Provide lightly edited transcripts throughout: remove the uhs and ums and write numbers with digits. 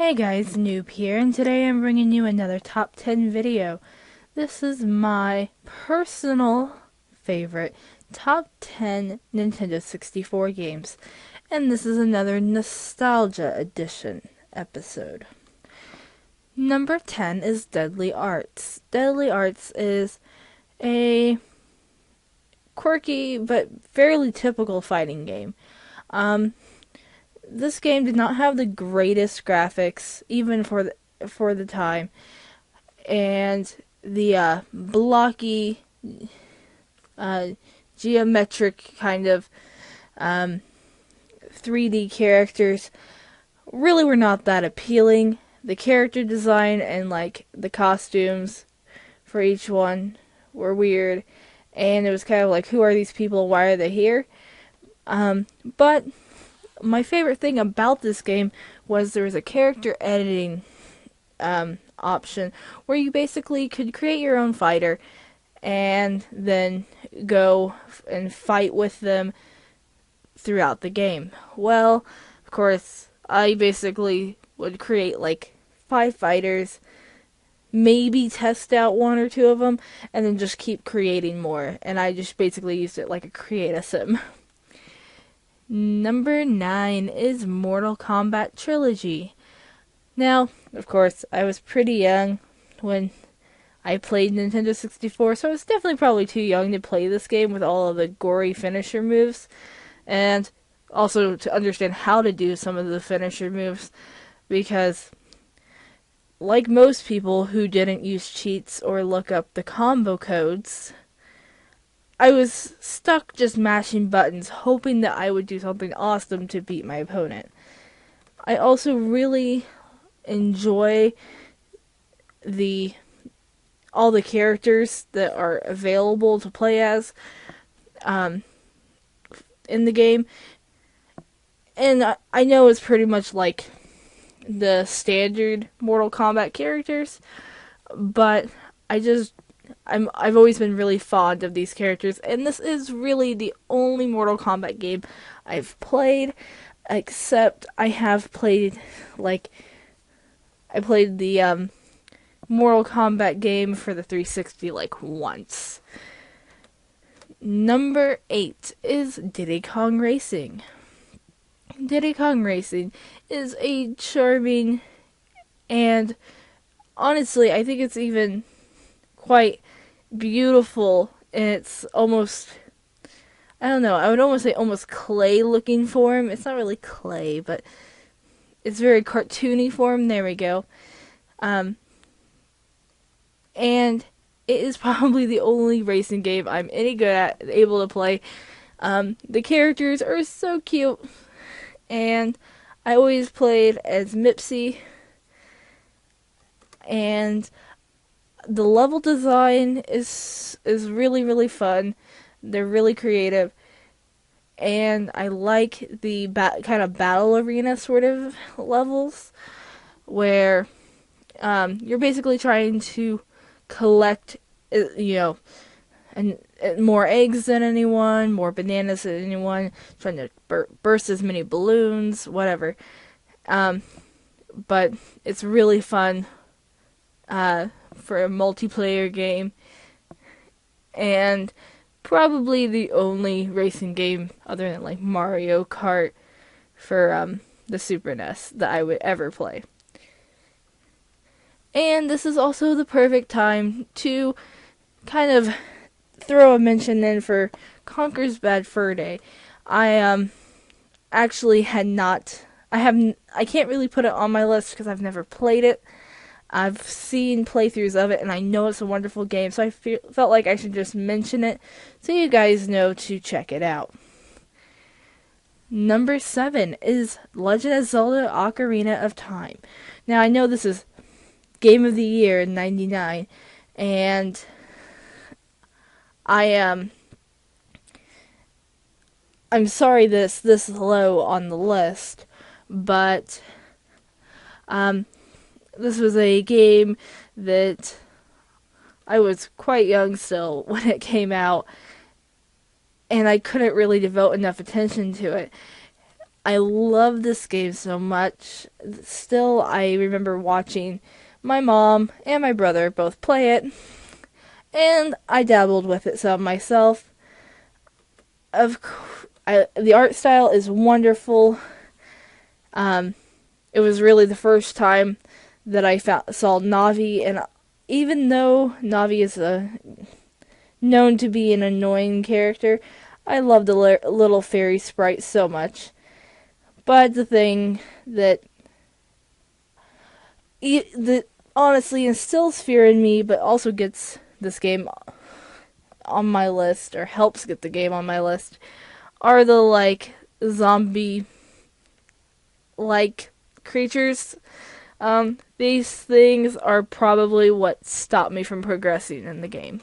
Hey guys, Newb here, and today I'm bringing you another top 10 video. This is my personal favorite top 10 Nintendo 64 games, and this is another Nostalgia Edition episode. Number 10 is Deadly Arts. Deadly Arts is a quirky but fairly typical fighting game. This game did not have the greatest graphics, even for the time, and the blocky, geometric kind of 3D characters really were not that appealing. The character design and the costumes for each one were weird, and it was kind of like, who are these people? Why are they here? But my favorite thing about this game was there was a character editing option where you basically could create your own fighter and then go and fight with them throughout the game. Well, of course, I basically would create 5 fighters, maybe test out 1 or 2 of them, and then just keep creating more. And I just basically used it like a create-a-sim. Number 9 is Mortal Kombat Trilogy. Now, of course, I was pretty young when I played Nintendo 64, so I was definitely probably too young to play this game with all of the gory finisher moves, and also to understand how to do some of the finisher moves, because like most people who didn't use cheats or look up the combo codes, I was stuck just mashing buttons, hoping that I would do something awesome to beat my opponent. I also really enjoy all the characters that are available to play as in the game. And I know it's pretty much like the standard Mortal Kombat characters, but I've always been really fond of these characters, and this is really the only Mortal Kombat game I've played, except I have played, I played the Mortal Kombat game for the 360 once. Number 8 is Diddy Kong Racing. Diddy Kong Racing is a charming, and honestly, I think it's even quite beautiful, and it's almost, I don't know, I would almost say almost clay looking form. It's not really clay, but it's very cartoony form. There we go. And it is probably the only racing game I'm any good at, able to play. The characters are so cute, and I always played as Mipsy, and the level design is really, really fun. They're really creative, and I like the kind of battle arena sort of levels where you're basically trying to collect, and more eggs than anyone, more bananas than anyone, trying to burst as many balloons, whatever. But it's really fun for a multiplayer game, and probably the only racing game other than Mario Kart for the Super NES that I would ever play. And this is also the perfect time to kind of throw a mention in for Conker's Bad Fur Day. I actually had not, I can't really put it on my list because I've never played it. I've seen playthroughs of it, and I know it's a wonderful game, so I felt like I should just mention it so you guys know to check it out. Number 7 is Legend of Zelda Ocarina of Time. Now, I know this is Game of the Year in '99, and I'm sorry this low on the list, but this was a game that I was quite young still when it came out, and I couldn't really devote enough attention to it. I love this game so much. Still, I remember watching my mom and my brother both play it, and I dabbled with it some myself. The art style is wonderful. It was really the first time that I saw Navi, and even though Navi is known to be an annoying character, I love the little fairy sprite so much. But the thing that honestly instills fear in me, but also gets this game on my list, or helps get the game on my list, are the zombie creatures. These things are probably what stopped me from progressing in the game.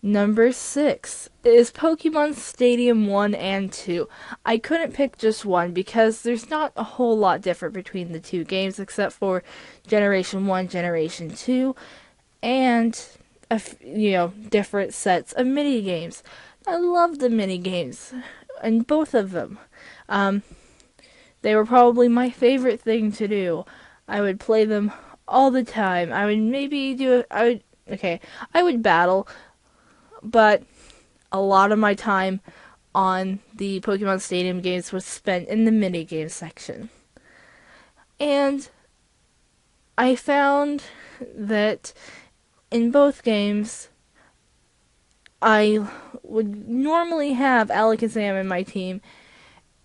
Number 6 is Pokemon Stadium 1 and 2. I couldn't pick just one because there's not a whole lot different between the two games except for Generation 1, Generation 2, and different sets of mini games. I love the mini games in both of them. They were probably my favorite thing to do. I would play them all the time. I would battle, but a lot of my time on the Pokemon Stadium games was spent in the minigame section. And I found that in both games, I would normally have Alec and Sam in my team,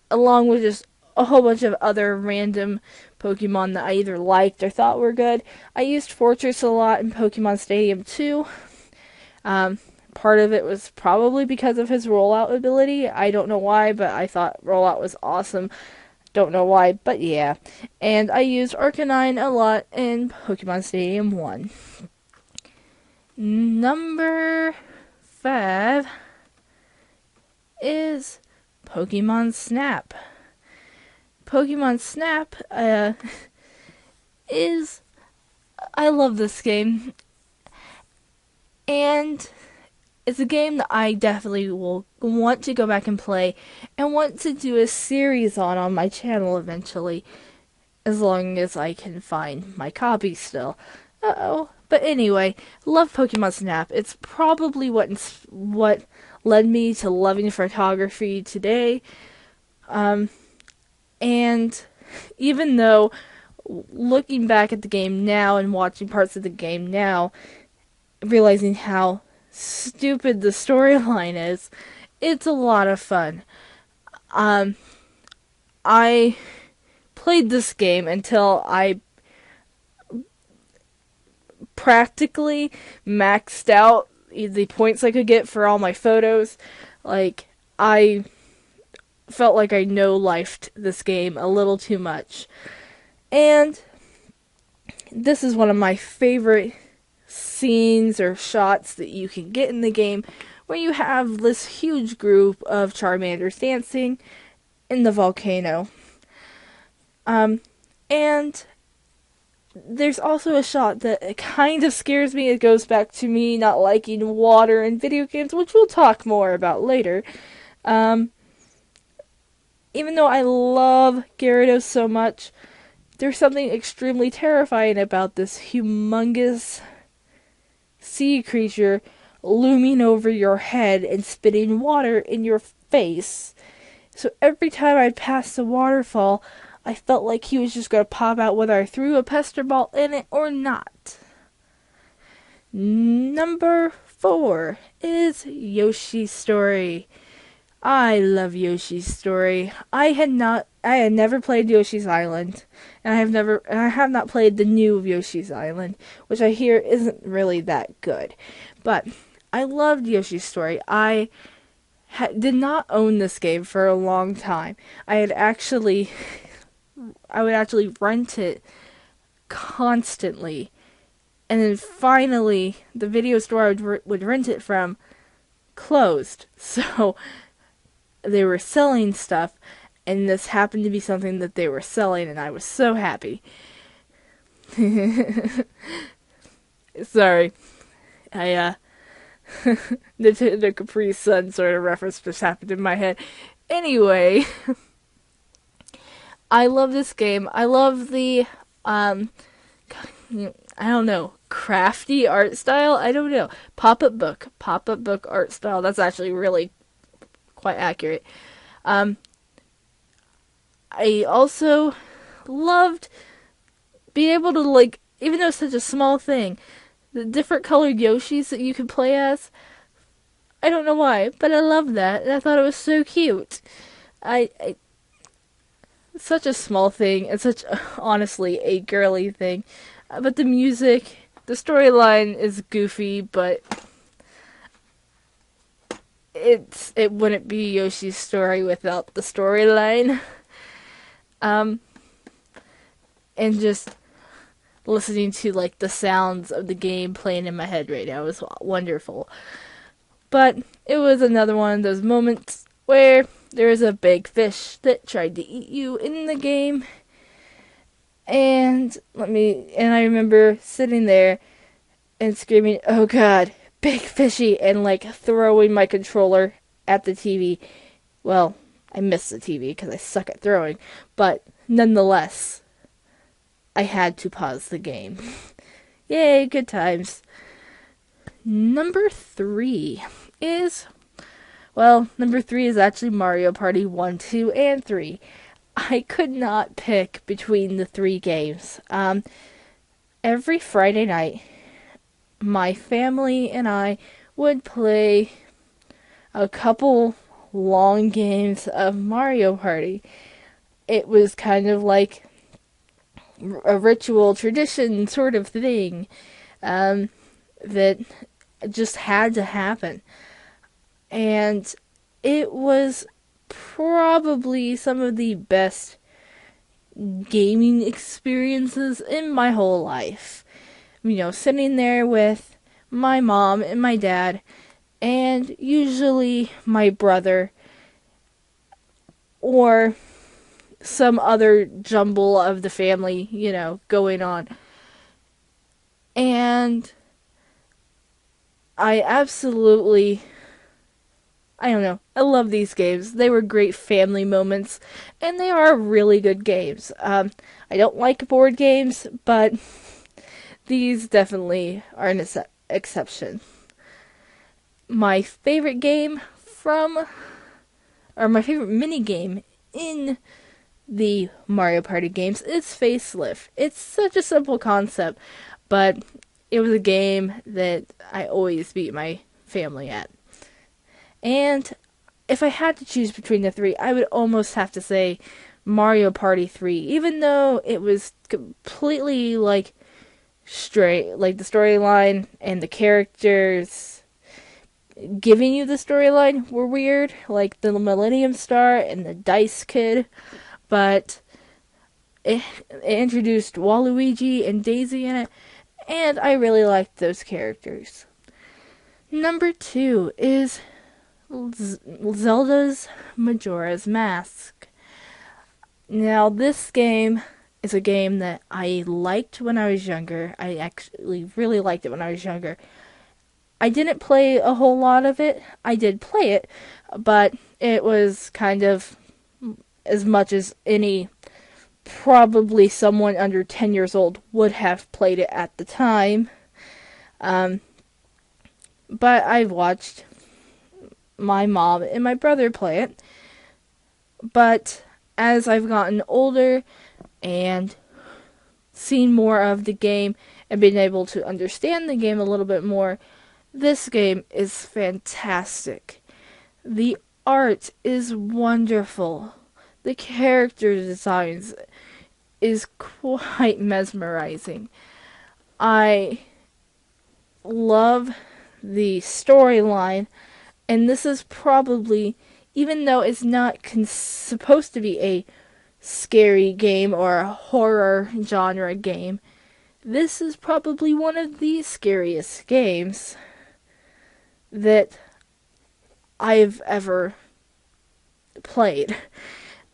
along with just a whole bunch of other random Pokemon that I either liked or thought were good. I used Fortress a lot in Pokemon Stadium 2. Part of it was probably because of his rollout ability. I don't know why, but I thought rollout was awesome. Don't know why, but yeah. And I used Arcanine a lot in Pokemon Stadium 1. Number 5 is Pokemon Snap. Pokemon Snap I love this game. And it's a game that I definitely will want to go back and play and want to do a series on my channel eventually, as long as I can find my copy still. But anyway, love Pokemon Snap. It's probably what led me to loving photography today. And even though looking back at the game now and watching parts of the game now, realizing how stupid the storyline is, it's a lot of fun. I played this game until I practically maxed out the points I could get for all my photos. I felt like I no-lifed this game a little too much. And this is one of my favorite scenes or shots that you can get in the game, where you have this huge group of Charmanders dancing in the volcano. And there's also a shot that kind of scares me. It goes back to me not liking water in video games, which we'll talk more about later. Even though I love Gyarados so much, there's something extremely terrifying about this humongous sea creature looming over your head and spitting water in your face. So every time I'd pass the waterfall, I felt like he was just going to pop out whether I threw a pester ball in it or not. Number 4 is Yoshi's Story. I love Yoshi's Story. I had never played Yoshi's Island, and I have not played the new Yoshi's Island, which I hear isn't really that good. But I loved Yoshi's Story. I did not own this game for a long time. I would actually rent it constantly, and then finally the video store I would rent it from closed. So they were selling stuff, and this happened to be something that they were selling, and I was so happy. Sorry. The Capri Sun sort of reference just happened in my head. Anyway, I love this game. I love the, I don't know, crafty art style. I don't know. Pop up book art style. That's actually really quite accurate. Um, I also loved being able to, like, even though it's such a small thing, the different colored Yoshis that you could play as. I don't know why, but I love that, and I thought it was so cute. I such a small thing, and such, honestly, a girly thing. But the music, the storyline is goofy, but it wouldn't be Yoshi's story without the storyline. And just listening to, like, the sounds of the game playing in my head right now was wonderful. But it was another one of those moments where there was a big fish that tried to eat you in the game. And I remember sitting there and screaming, "Oh God, big fishy," and, like, throwing my controller at the TV. Well, I missed the TV because I suck at throwing, but nonetheless, I had to pause the game. Yay, good times. Number 3 is actually Mario Party 1, 2, and 3. I could not pick between the 3 games. Every Friday night, my family and I would play a couple long games of Mario Party. It was kind of like a ritual tradition sort of thing that just had to happen. And it was probably some of the best gaming experiences in my whole life. You know, sitting there with my mom and my dad, and usually my brother, or some other jumble of the family, going on. And I don't know, I love these games. They were great family moments, and they are really good games. I don't like board games, but these definitely are an exception. My favorite my favorite mini game in the Mario Party games is Facelift. It's such a simple concept, but it was a game that I always beat my family at. And if I had to choose between the 3, I would almost have to say Mario Party 3, even though it was completely, like, straight, like, the storyline and the characters giving you the storyline were weird, like the Millennium Star and the Dice Kid, but it introduced Waluigi and Daisy in it, and I really liked those characters. Number 2 is Zelda's Majora's Mask. Now, this game is a game that I liked when I was younger. I actually really liked it when I was younger. I didn't play a whole lot of it. I did play it, but it was kind of as much as probably someone under 10 years old would have played it at the time. But I've watched my mom and my brother play it. But as I've gotten older and seen more of the game and been able to understand the game a little bit more, this game is fantastic. The art is wonderful. The character designs is quite mesmerizing. I love the storyline, and this is probably, even though it's not supposed to be a scary game or a horror genre game, this is probably one of the scariest games that I've ever played.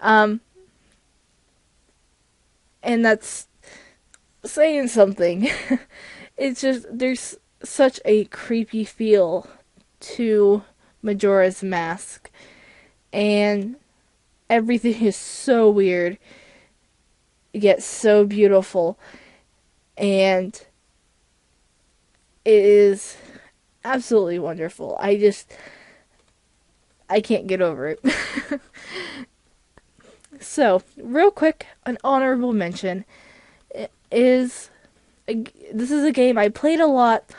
And that's saying something. It's just, there's such a creepy feel to Majora's Mask, and everything is so weird. get so beautiful, and it is absolutely wonderful. I can't get over it. So, real quick, an honorable mention is this is a game I played a lot,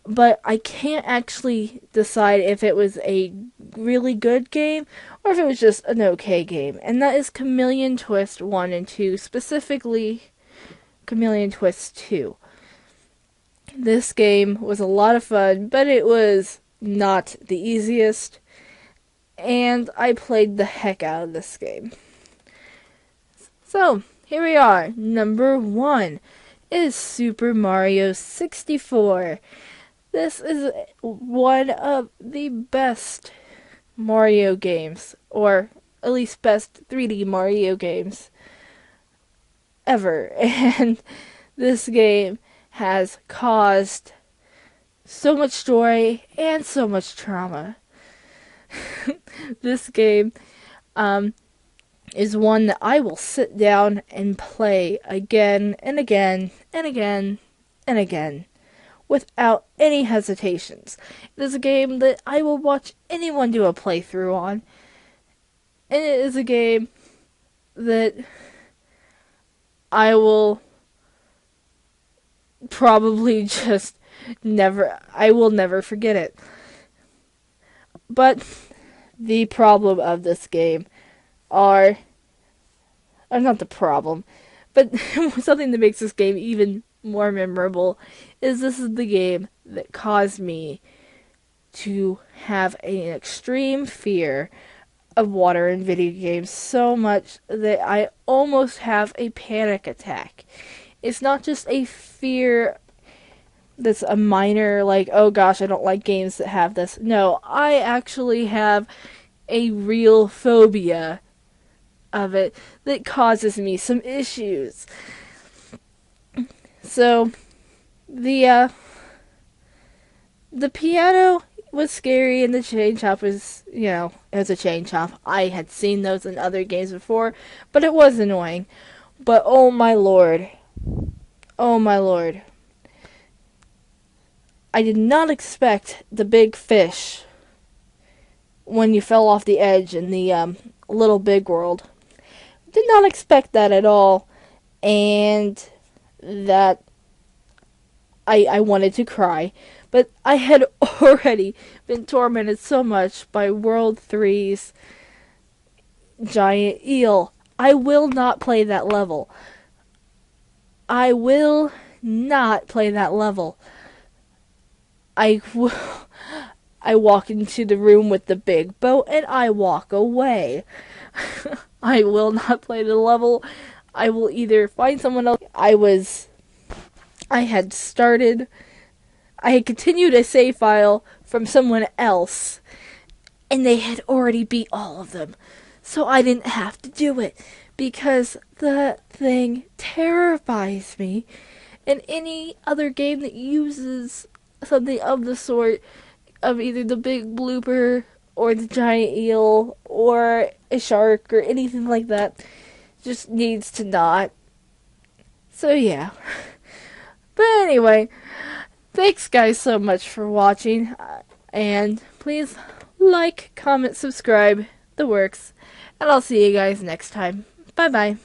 but I can't actually decide if it was a really good game or if it was just an okay game, and that is Chameleon Twist 1 and 2, specifically Chameleon Twist 2. This game was a lot of fun, but it was not the easiest, and I played the heck out of this game. So, here we are. Number 1 is Super Mario 64. This is one of the best Mario games, or at least best 3D Mario games ever. And this game has caused so much joy and so much trauma. This game is one that I will sit down and play again and again and again and again without any hesitations. It is a game that I will watch anyone do a playthrough on. And it is a game that I will probably just I will never forget it. But the problem of this game are not the problem, but something that makes this game even more memorable is this is the game that caused me to have an extreme fear of water in video games, so much that I almost have a panic attack. It's not just a fear that's a minor, like, oh gosh, I don't like games that have this. No, I actually have a real phobia of it that causes me some issues. So, the piano was scary, and the chain chomp was, it was a chain chomp. I had seen those in other games before, but it was annoying. But oh my lord, I did not expect the big fish when you fell off the edge in the Little Big World. Did not expect that at all, and that I wanted to cry. But I had already been tormented so much by World 3's giant eel. I will not play that level. I will not play that level. I walk into the room with the big boat and I walk away. I will not play the level. I will either find someone else. I had continued a save file from someone else, and they had already beat all of them. So I didn't have to do it, because the thing terrifies me. And any other game that uses something of the sort, of either the big blooper, or the giant eel, or a shark, or anything like that, just needs to not. So yeah. But anyway, thanks guys so much for watching, and please like, comment, subscribe, the works, and I'll see you guys next time. Bye bye.